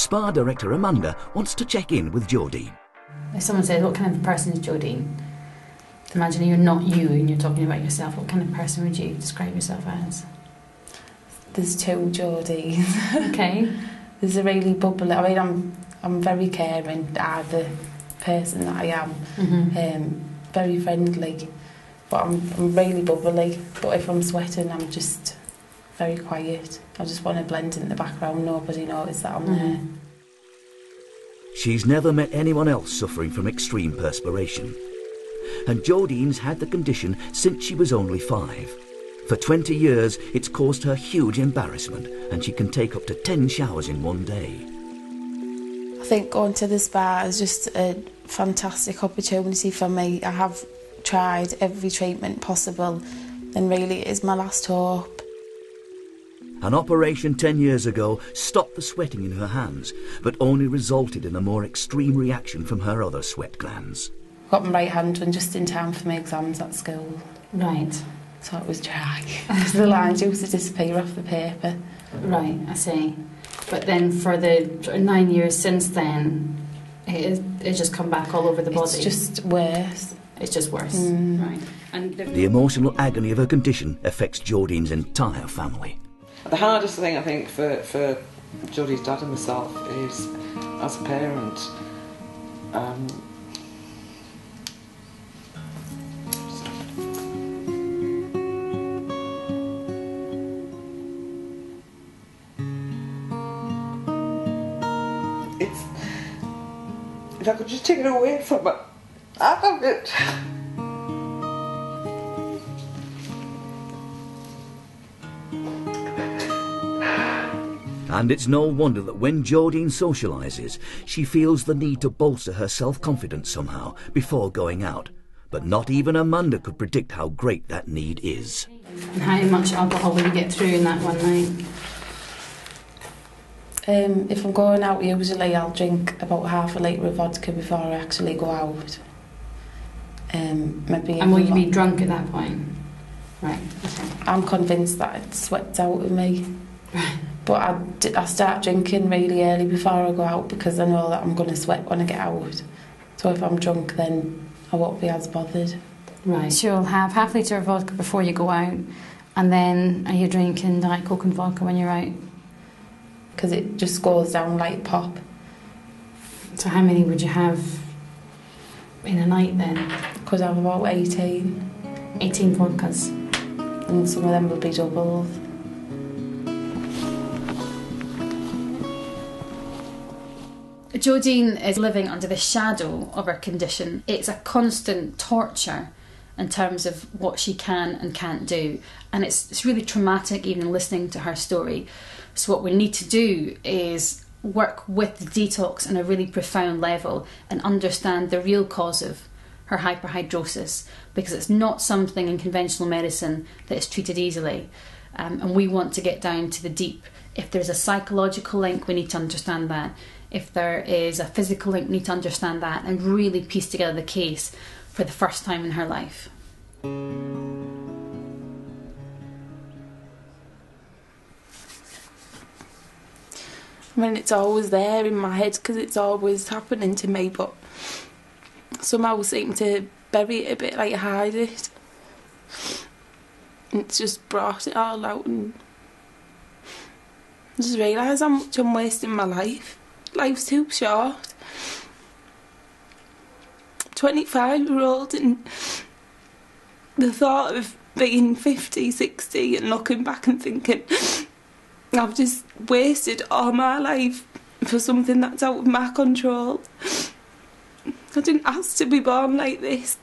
Spa director Amanda wants to check in with Jodine. If someone says, what kind of person is Jodine? Imagine you're not you and you're talking about yourself. What kind of person would you describe yourself as? There's two Jodines. Okay. There's a really bubbly... I mean, I'm very caring. I'm the person that I am. Very friendly. But I'm really bubbly. But if I'm sweating, I'm just very quiet. I just want to blend in the background. Nobody knows that I'm there. She's never met anyone else suffering from extreme perspiration. And Jodine's had the condition since she was only 5. For 20 years, it's caused her huge embarrassment, and she can take up to 10 showers in one day. I think going to the spa is just a fantastic opportunity for me. I have tried every treatment possible, and really it is my last hope. An operation 10 years ago stopped the sweating in her hands, but only resulted in a more extreme reaction from her other sweat glands. Got my right hand done just in time for my exams at school. Right. So it was dry. The lines used to disappear off the paper. Right, I see. But then for the 9 years since then, it's just come back all over the body. It's just worse. It's just worse. Right. And the emotional agony of her condition affects Jodine's entire family. The hardest thing, I think, for Jodie's dad and myself is, as a parent, if I could just take it away from her, I'd love it. And it's no wonder that when Jodine socialises, she feels the need to bolster her self-confidence somehow before going out. But not even Amanda could predict how great that need is. And how much alcohol will you get through in that one night? If I'm going out, usually I'll drink about half a litre of vodka before I actually go out. Maybe. And will you be drunk at that point? Right. Okay. I'm convinced that it sweats out of me. Right. But I start drinking really early before I go out because I know that I'm going to sweat when I get out. So if I'm drunk, then I won't be as bothered. Right. So you'll have half a litre of vodka before you go out, and then are you drinking Diet Coke and vodka when you're out? Because it just goes down like pop. So how many would you have in a night then? Could have about 18. 18 vodkas. And some of them would be doubles. Jodine is living under the shadow of her condition. It's a constant torture in terms of what she can and can't do. And it's really traumatic even listening to her story. So what we need to do is work with the detox on a really profound level and understand the real cause of her hyperhydrosis, because it's not something in conventional medicine that is treated easily. And we want to get down to the deep. If there's a psychological link, we need to understand that. If there is a physical link, we need to understand that and really piece together the case for the first time in her life. I mean, it's always there in my head because it's always happening to me, but somehow I seem to bury it a bit, like hide it. And it's just brought it all out, and I just realise how much I'm wasting my life. Life's too short. 25-year-old, and the thought of being 50, 60 and looking back and thinking I've just wasted all my life for something that's out of my control. I didn't ask to be born like this.